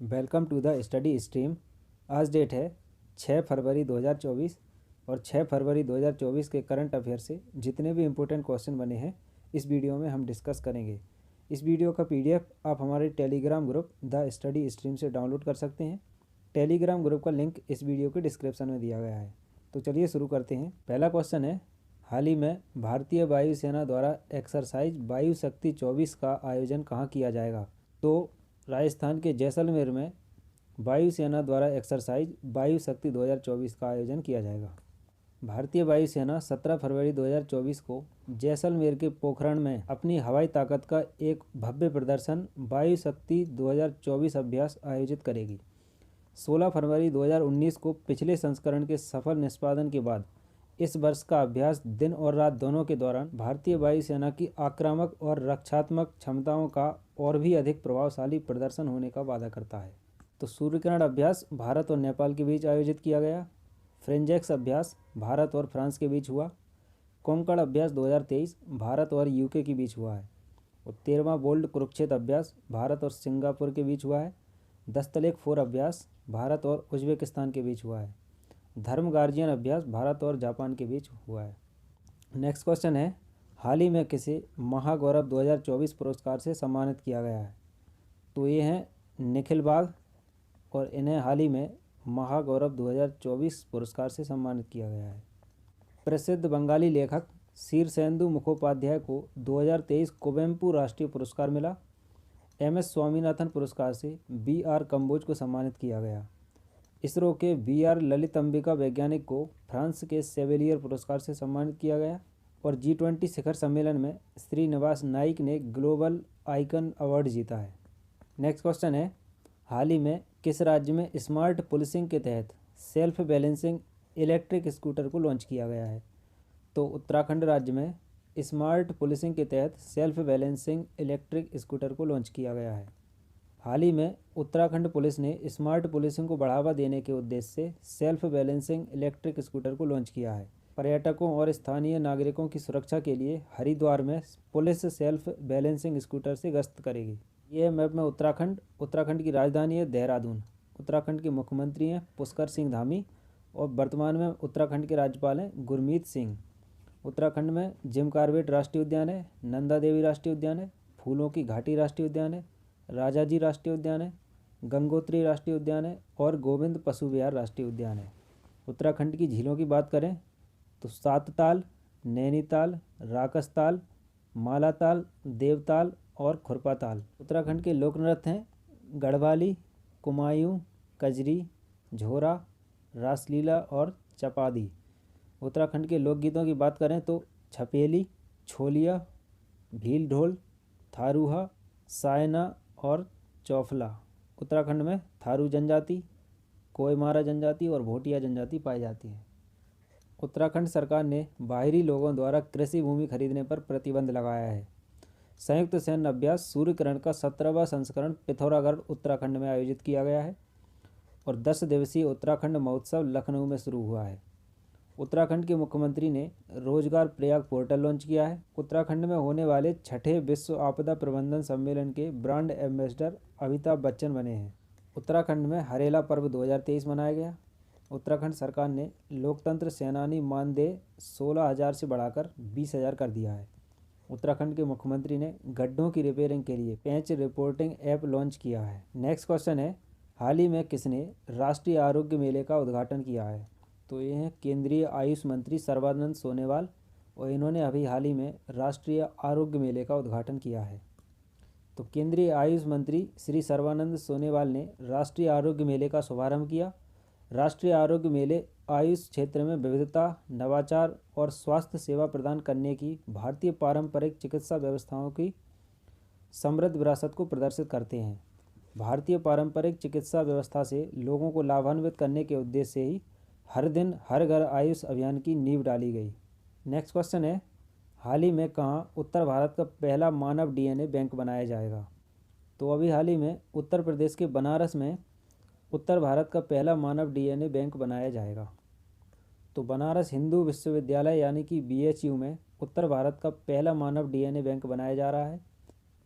Welcome to the study stream. आज date है 6 फरवरी 2024 और 6 फरवरी 2024 के करंट अफेयर से जितने भी इम्पोर्टेंट क्वेश्चन बने हैं इस वीडियो में हम डिस्कस करेंगे। इस वीडियो का पीडीएफ आप हमारे Telegram group the study stream से डाउनलोड कर सकते हैं। टेलीग्राम ग्रुप का लिंक इस वीडियो के डिस्क्रिप्शन में दिया गया है। तो चलिए शुरू करते हैं। पहला क्वेश्चन है, हाल ही में भारतीय वायुसेना द्वारा एक्सरसाइज वायु शक्ति 24 का आयोजन कहाँ किया जाएगा? तो राजस्थान के जैसलमेर में वायुसेना द्वारा एक्सरसाइज वायु शक्ति 2024 का आयोजन किया जाएगा। भारतीय वायुसेना 17 फरवरी 2024 को जैसलमेर के पोखरण में अपनी हवाई ताकत का एक भव्य प्रदर्शन वायु शक्ति 2024 अभ्यास आयोजित करेगी। 16 फरवरी 2019 को पिछले संस्करण के सफल निष्पादन के बाद इस वर्ष का अभ्यास दिन और रात दोनों के दौरान भारतीय वायुसेना की आक्रामक और रक्षात्मक क्षमताओं का और भी अधिक प्रभावशाली प्रदर्शन होने का वादा करता है। तो सूर्यकिरण अभ्यास भारत और नेपाल के बीच आयोजित किया गया। फ्रेंजेक्स अभ्यास भारत और फ्रांस के बीच हुआ। कोंकण अभ्यास 2023 भारत और यूके के बीच हुआ है। और 13वां बोल्ड कुरुक्षेत्र अभ्यास भारत और सिंगापुर के बीच हुआ है। दस्तलेख 4 अभ्यास भारत और उज्बेकिस्तान के बीच हुआ है। धर्म गार्जियन अभ्यास भारत और जापान के बीच हुआ है। नेक्स्ट क्वेश्चन है, हाल ही में किसे महागौरव 2024 पुरस्कार से सम्मानित किया गया है? तो ये हैं निखिल बाग और इन्हें हाल ही में महागौरव 2024 पुरस्कार से सम्मानित किया गया है। प्रसिद्ध बंगाली लेखक शीर्षेंदु मुखोपाध्याय को 2023 कुवेम्पु राष्ट्रीय पुरस्कार मिला। MS स्वामीनाथन पुरस्कार से BR कंबोज को सम्मानित किया गया। इसरो के BR ललित अंबिका वैज्ञानिक को फ्रांस के सेवेलियर पुरस्कार से सम्मानित किया गया। और G20 शिखर सम्मेलन में श्रीनिवास नाइक ने ग्लोबल आइकन अवार्ड जीता है। नेक्स्ट क्वेश्चन है, हाल ही में किस राज्य में स्मार्ट पुलिसिंग के तहत सेल्फ बैलेंसिंग इलेक्ट्रिक स्कूटर को लॉन्च किया गया है? तो उत्तराखंड राज्य में स्मार्ट पुलिसिंग के तहत सेल्फ बैलेंसिंग इलेक्ट्रिक स्कूटर को लॉन्च किया गया है। हाल ही में उत्तराखंड पुलिस ने स्मार्ट पुलिसिंग को बढ़ावा देने के उद्देश्य से सेल्फ बैलेंसिंग इलेक्ट्रिक स्कूटर को लॉन्च किया है। पर्यटकों और स्थानीय नागरिकों की सुरक्षा के लिए हरिद्वार में पुलिस सेल्फ बैलेंसिंग स्कूटर से गश्त करेगी। ये मैप में उत्तराखंड की राजधानी है देहरादून। उत्तराखंड के मुख्यमंत्री हैं पुष्कर सिंह धामी और वर्तमान में उत्तराखंड के राज्यपाल हैं गुरमीत सिंह। उत्तराखंड में जिम कॉर्बेट राष्ट्रीय उद्यान है, नंदा देवी राष्ट्रीय उद्यान है, फूलों की घाटी राष्ट्रीय उद्यान है, राजाजी राष्ट्रीय उद्यान है, गंगोत्री राष्ट्रीय उद्यान है और गोविंद पशु विहार राष्ट्रीय उद्यान है। उत्तराखंड की झीलों की बात करें तो सातताल, नैनीताल, राकसताल, मालाताल, देवताल और खुरपाताल। उत्तराखंड के लोक नृत्य हैं गढ़वाली, कुमायूं, कजरी, झोरा, रासलीला और चपादी। उत्तराखंड के लोकगीतों की बात करें तो छपेली, छोलिया, भील ढोल, थारूहा, सायना और चौफला। उत्तराखंड में थारू जनजाति, कोयमारा जनजाति और भोटिया जनजाति पाई जाती है। उत्तराखंड सरकार ने बाहरी लोगों द्वारा कृषि भूमि खरीदने पर प्रतिबंध लगाया है। संयुक्त सैन्य अभ्यास सूर्यकिरण का 17वां संस्करण पिथौरागढ़ उत्तराखंड में आयोजित किया गया है। और 10 दिवसीय उत्तराखंड महोत्सव लखनऊ में शुरू हुआ है। उत्तराखंड के मुख्यमंत्री ने रोजगार प्रयाग पोर्टल लॉन्च किया है। उत्तराखंड में होने वाले 6ठे विश्व आपदा प्रबंधन सम्मेलन के ब्रांड एम्बेसडर अमिताभ बच्चन बने हैं। उत्तराखंड में हरेला पर्व 2023 मनाया गया। उत्तराखंड सरकार ने लोकतंत्र सेनानी मानदेय 16,000 से बढ़ाकर 20,000 कर दिया है। उत्तराखंड के मुख्यमंत्री ने गड्ढों की रिपेयरिंग के लिए पैच रिपोर्टिंग ऐप लॉन्च किया है। नेक्स्ट क्वेश्चन है, हाल ही में किसने राष्ट्रीय आरोग्य मेले का उद्घाटन किया है? तो ये हैं केंद्रीय आयुष मंत्री सर्बानंद सोनोवाल और इन्होंने अभी हाल ही में राष्ट्रीय आरोग्य मेले का उद्घाटन किया है। तो केंद्रीय आयुष मंत्री श्री सर्बानंद सोनोवाल ने राष्ट्रीय आरोग्य मेले का शुभारंभ किया। राष्ट्रीय आरोग्य मेले आयुष क्षेत्र में विविधता, नवाचार और स्वास्थ्य सेवा प्रदान करने की भारतीय पारंपरिक चिकित्सा व्यवस्थाओं की समृद्ध विरासत को प्रदर्शित करते हैं। भारतीय पारंपरिक चिकित्सा व्यवस्था से लोगों को लाभान्वित करने के उद्देश्य से ही हर दिन हर घर आयुष अभियान की नींव डाली गई। नेक्स्ट क्वेश्चन है, हाल ही में कहाँ उत्तर भारत का पहला मानव DNA बैंक बनाया जाएगा? तो अभी हाल ही में उत्तर प्रदेश के बनारस में उत्तर भारत का पहला मानव DNA बैंक बनाया जाएगा। तो बनारस हिंदू विश्वविद्यालय यानी कि BHU में उत्तर भारत का पहला मानव DNA बैंक बनाया जा रहा है।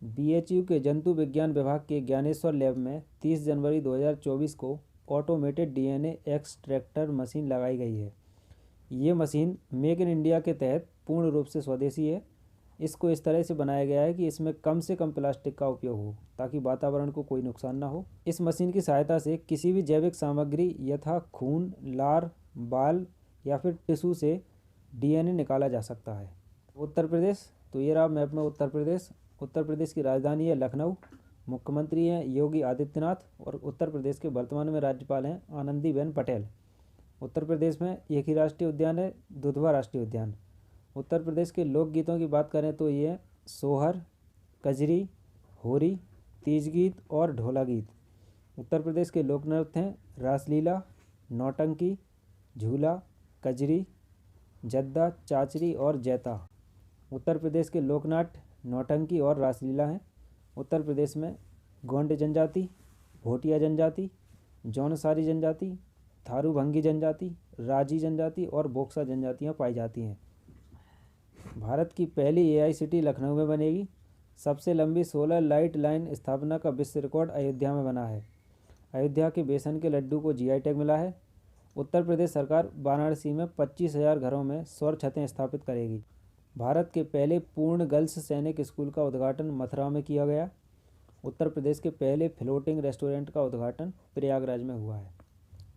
BHU के जंतु विज्ञान विभाग के ज्ञानेश्वर लैब में 30 जनवरी 2024 को ऑटोमेटेड DNA एक्सट्रैक्टर मशीन लगाई गई है। ये मशीन मेक इन इंडिया के तहत पूर्ण रूप से स्वदेशी है। इसको इस तरह से बनाया गया है कि इसमें कम से कम प्लास्टिक का उपयोग हो ताकि वातावरण को कोई नुकसान ना हो। इस मशीन की सहायता से किसी भी जैविक सामग्री यथा खून, लार, बाल या फिर टिश्यू से DNA निकाला जा सकता है। उत्तर प्रदेश, तो ये रहा मैप में उत्तर प्रदेश। उत्तर प्रदेश की राजधानी है लखनऊ। मुख्यमंत्री हैं योगी आदित्यनाथ और उत्तर प्रदेश के वर्तमान में राज्यपाल हैं आनंदीबेन पटेल। उत्तर प्रदेश में एक ही राष्ट्रीय उद्यान है, दुधवा राष्ट्रीय उद्यान। उत्तर प्रदेश के लोकगीतों की बात करें तो ये सोहर, कजरी, होरी, तीज गीत और ढोला गीत। उत्तर प्रदेश के लोक नृत्य हैं रासलीला, नौटंकी, झूला, कजरी, जद्दा, चाचरी और जैता। उत्तर प्रदेश के लोकनाट्य नौटंकी और रासलीला हैं। उत्तर प्रदेश में गोंड जनजाति, भोटिया जनजाति, जौनसारी जनजाति, थारूभंगी जनजाति, राजी जनजाति और बोक्सा जनजातियाँ पाई जाती हैं। भारत की पहली AI सिटी लखनऊ में बनेगी। सबसे लंबी सोलर लाइट लाइन स्थापना का विश्व रिकॉर्ड अयोध्या में बना है। अयोध्या के बेसन के लड्डू को GI टैग मिला है। उत्तर प्रदेश सरकार वाराणसी में 25,000 घरों में सौर छतें स्थापित करेगी। भारत के पहले पूर्ण गर्ल्स सैनिक स्कूल का उद्घाटन मथुरा में किया गया। उत्तर प्रदेश के पहले फ्लोटिंग रेस्टोरेंट का उद्घाटन प्रयागराज में हुआ है।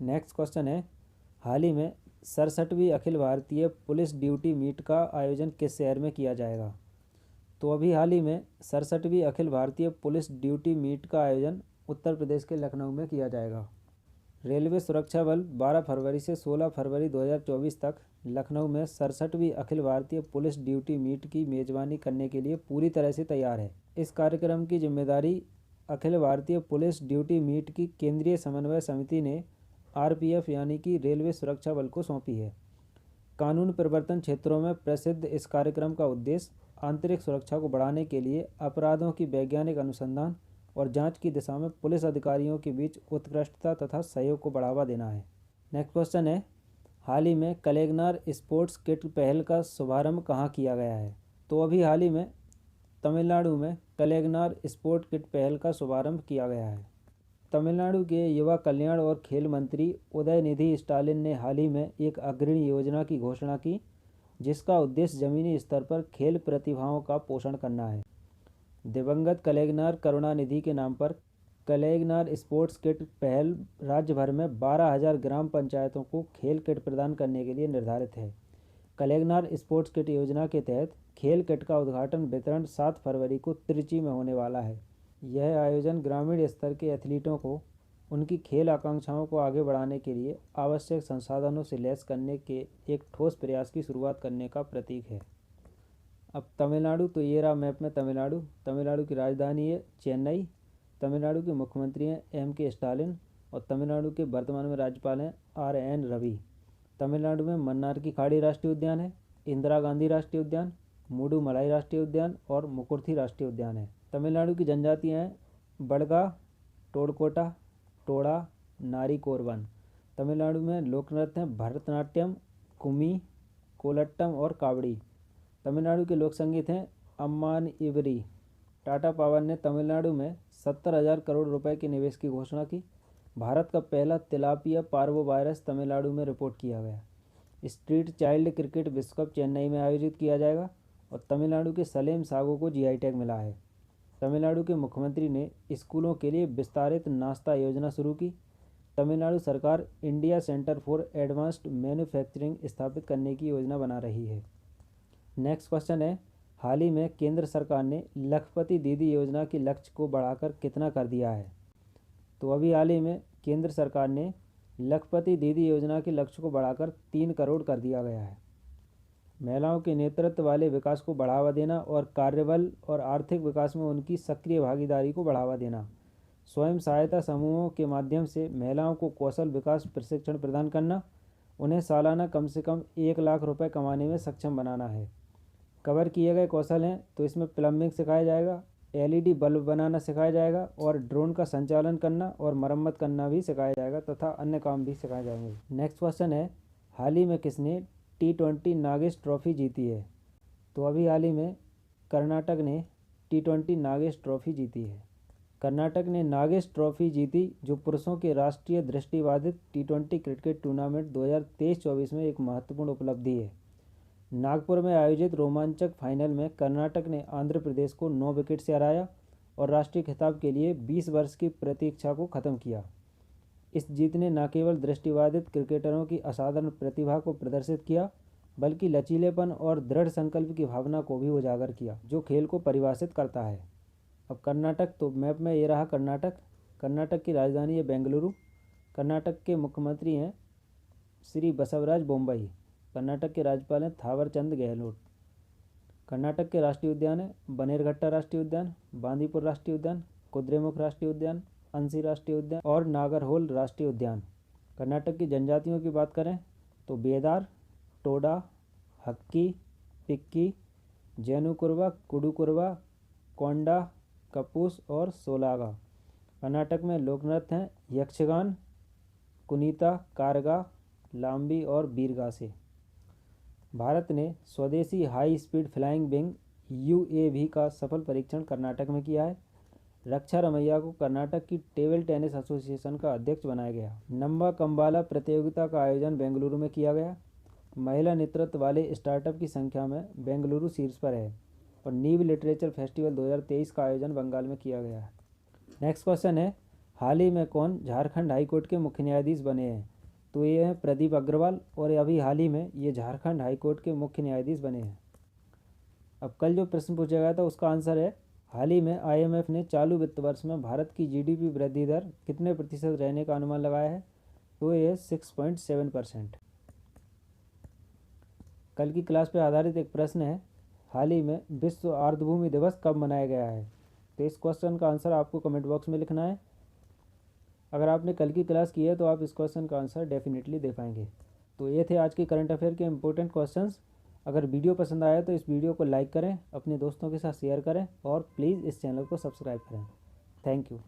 नेक्स्ट क्वेश्चन है, हाल ही में 67वीं Akhil Bharatiya police duty meet का आयोजन किस शहर में किया जाएगा? तो अभी हाल ही में 67वीं Akhil Bharatiya police duty meet का आयोजन उत्तर प्रदेश के लखनऊ में किया जाएगा। रेलवे सुरक्षा बल 12 फरवरी से 16 फरवरी 2024 तक लखनऊ में 67वीं Akhil Bharatiya police duty meet की मेजबानी करने के लिए पूरी तरह से तैयार है। इस कार्यक्रम की जिम्मेदारी Akhil Bharatiya police duty meet की केंद्रीय समन्वय समिति ने RPF यानी कि रेलवे सुरक्षा बल को सौंपी है। कानून प्रवर्तन क्षेत्रों में प्रसिद्ध इस कार्यक्रम का उद्देश्य आंतरिक सुरक्षा को बढ़ाने के लिए अपराधों की वैज्ञानिक अनुसंधान और जांच की दिशा में पुलिस अधिकारियों के बीच उत्कृष्टता तथा सहयोग को बढ़ावा देना है। नेक्स्ट क्वेश्चन है, हाल ही में कलेगनार स्पोर्ट्स किट पहल का शुभारंभ कहाँ किया गया है? तो अभी हाल ही में तमिलनाडु में कलेगनार स्पोर्ट किट पहल का शुभारंभ किया गया है। तमिलनाडु के युवा कल्याण और खेल मंत्री उदयनिधि स्टालिन ने हाल ही में एक अग्रणी योजना की घोषणा की, जिसका उद्देश्य जमीनी स्तर पर खेल प्रतिभाओं का पोषण करना है। दिवंगत कलेगनार करुणानिधि के नाम पर कलेगनार स्पोर्ट्स किट पहल राज्य भर में 12,000 ग्राम पंचायतों को खेल किट प्रदान करने के लिए निर्धारित है। कलेगनार स्पोर्ट्स किट योजना के तहत खेल किट का उद्घाटन वितरण 7 फरवरी को त्रिची में होने वाला है। यह आयोजन ग्रामीण स्तर के एथलीटों को उनकी खेल आकांक्षाओं को आगे बढ़ाने के लिए आवश्यक संसाधनों से लैस करने के एक ठोस प्रयास की शुरुआत करने का प्रतीक है। अब तमिलनाडु, तो ये रहा मैप में तमिलनाडु। तमिलनाडु की राजधानी है चेन्नई। तमिलनाडु के मुख्यमंत्री हैं MK स्टालिन और तमिलनाडु के वर्तमान में राज्यपाल हैं RN रवि। तमिलनाडु में मन्नार की खाड़ी राष्ट्रीय उद्यान है, इंदिरा गांधी राष्ट्रीय उद्यान, मुडुमलाई राष्ट्रीय उद्यान और मुकुर्थी राष्ट्रीय उद्यान है। तमिलनाडु की जनजातियाँ हैं बड़गा, टोडकोटा, टोड़ा, नारी कोरवन। तमिलनाडु में लोक नृत्य हैं भरतनाट्यम, कुमी, कोलट्टम और कावड़ी। तमिलनाडु के लोक संगीत हैं अम्मान इवरी। टाटा पावर ने तमिलनाडु में 70,000 करोड़ रुपए के निवेश की घोषणा की। भारत का पहला तिलापिया पार्वो वायरस तमिलनाडु में रिपोर्ट किया गया। स्ट्रीट चाइल्ड क्रिकेट विश्व कप चेन्नई में आयोजित किया जाएगा और तमिलनाडु के सलेम सागो को GI टैग मिला है। तमिलनाडु के मुख्यमंत्री ने स्कूलों के लिए विस्तारित नाश्ता योजना शुरू की। तमिलनाडु सरकार India centre for advanced manufacturing स्थापित करने की योजना बना रही है। नेक्स्ट क्वेश्चन है, हाल ही में केंद्र सरकार ने लखपति दीदी योजना के लक्ष्य को बढ़ाकर कितना कर दिया है? तो अभी हाल ही में केंद्र सरकार ने लखपति दीदी योजना के लक्ष्य को बढ़ाकर 3 करोड़ कर दिया गया है। महिलाओं के नेतृत्व वाले विकास को बढ़ावा देना और कार्यबल और आर्थिक विकास में उनकी सक्रिय भागीदारी को बढ़ावा देना, स्वयं सहायता समूहों के माध्यम से महिलाओं को कौशल विकास प्रशिक्षण प्रदान करना, उन्हें सालाना कम से कम 1 लाख रुपए कमाने में सक्षम बनाना है। कवर किए गए कौशल हैं तो इसमें प्लम्बिंग सिखाया जाएगा, LED बल्ब बनाना सिखाया जाएगा और ड्रोन का संचालन करना और मरम्मत करना भी सिखाया जाएगा तथा अन्य काम भी सिखाए जाएंगे। नेक्स्ट क्वेश्चन है, हाल ही में किसने T20 नागेश ट्रॉफी जीती है? तो अभी हाल ही में कर्नाटक ने T20 नागेश ट्रॉफी जीती है? कर्नाटक ने नागेश ट्रॉफी जीती, जो पुरुषों के राष्ट्रीय दृष्टिबाधित T20 क्रिकेट टूर्नामेंट 2023-24 में एक महत्वपूर्ण उपलब्धि है। नागपुर में आयोजित रोमांचक फाइनल में कर्नाटक ने आंध्र प्रदेश को 9 विकेट से हराया और राष्ट्रीय खिताब के लिए 20 वर्ष की प्रतीक्षा को ख़त्म किया। इस जीत ने न केवल दृष्टिबाधित क्रिकेटरों की असाधारण प्रतिभा को प्रदर्शित किया, बल्कि लचीलेपन और दृढ़ संकल्प की भावना को भी उजागर किया, जो खेल को परिभाषित करता है। अब कर्नाटक, तो मैप में ये रहा कर्नाटक। कर्नाटक की राजधानी है बेंगलुरु। कर्नाटक के मुख्यमंत्री हैं श्री बसवराज बोम्मई। कर्नाटक के राज्यपाल हैं थावरचंद गहलोत। कर्नाटक के राष्ट्रीय उद्यान है बनेरघट्टा राष्ट्रीय उद्यान, बांदीपुर राष्ट्रीय उद्यान, कुद्रेमुख राष्ट्रीय उद्यान, अंसी राष्ट्रीय उद्यान और नागरहोल राष्ट्रीय उद्यान। कर्नाटक की जनजातियों की बात करें तो बेदार, टोडा, हक्की, पिक्की, जैनुकुरवा, कुडुकुरवा, कोंडा, कपूस और सोलागा। कर्नाटक में लोक नृत्य हैं यक्षगान, कुनीता, कारगा, लाम्बी और बीरगासे। भारत ने स्वदेशी high speed flying wing UAV का सफल परीक्षण कर्नाटक में किया है। रक्षा रमैया को कर्नाटक की टेबल टेनिस एसोसिएशन का अध्यक्ष बनाया गया। नंबा कंबाला प्रतियोगिता का आयोजन बेंगलुरु में किया गया। महिला नेतृत्व वाले स्टार्टअप की संख्या में बेंगलुरु शीर्ष पर है और नीव लिटरेचर फेस्टिवल 2023 का आयोजन बंगाल में किया गया है। नेक्स्ट क्वेश्चन है, हाल ही में कौन झारखंड हाईकोर्ट के मुख्य न्यायाधीश बने हैं? तो ये हैं प्रदीप अग्रवाल, और अभी हाल ही में ये झारखंड हाईकोर्ट के मुख्य न्यायाधीश बने हैं। अब कल जो प्रश्न पूछा गया था उसका आंसर है, हाल ही में IMF ने चालू वित्त वर्ष में भारत की GDP वृद्धि दर कितने प्रतिशत रहने का अनुमान लगाया है? तो ये 6.7%। कल की क्लास पर आधारित एक प्रश्न है, हाल ही में विश्व आर्द्रभूमि दिवस कब मनाया गया है? तो इस क्वेश्चन का आंसर आपको कमेंट बॉक्स में लिखना है। अगर आपने कल की क्लास की है तो आप इस क्वेश्चन का आंसर डेफिनेटली दे पाएंगे। तो ये थे आज के करंट अफेयर के इंपॉर्टेंट क्वेश्चंस। अगर वीडियो पसंद आया तो इस वीडियो को लाइक करें, अपने दोस्तों के साथ शेयर करें और प्लीज़ इस चैनल को सब्सक्राइब करें। Thank you.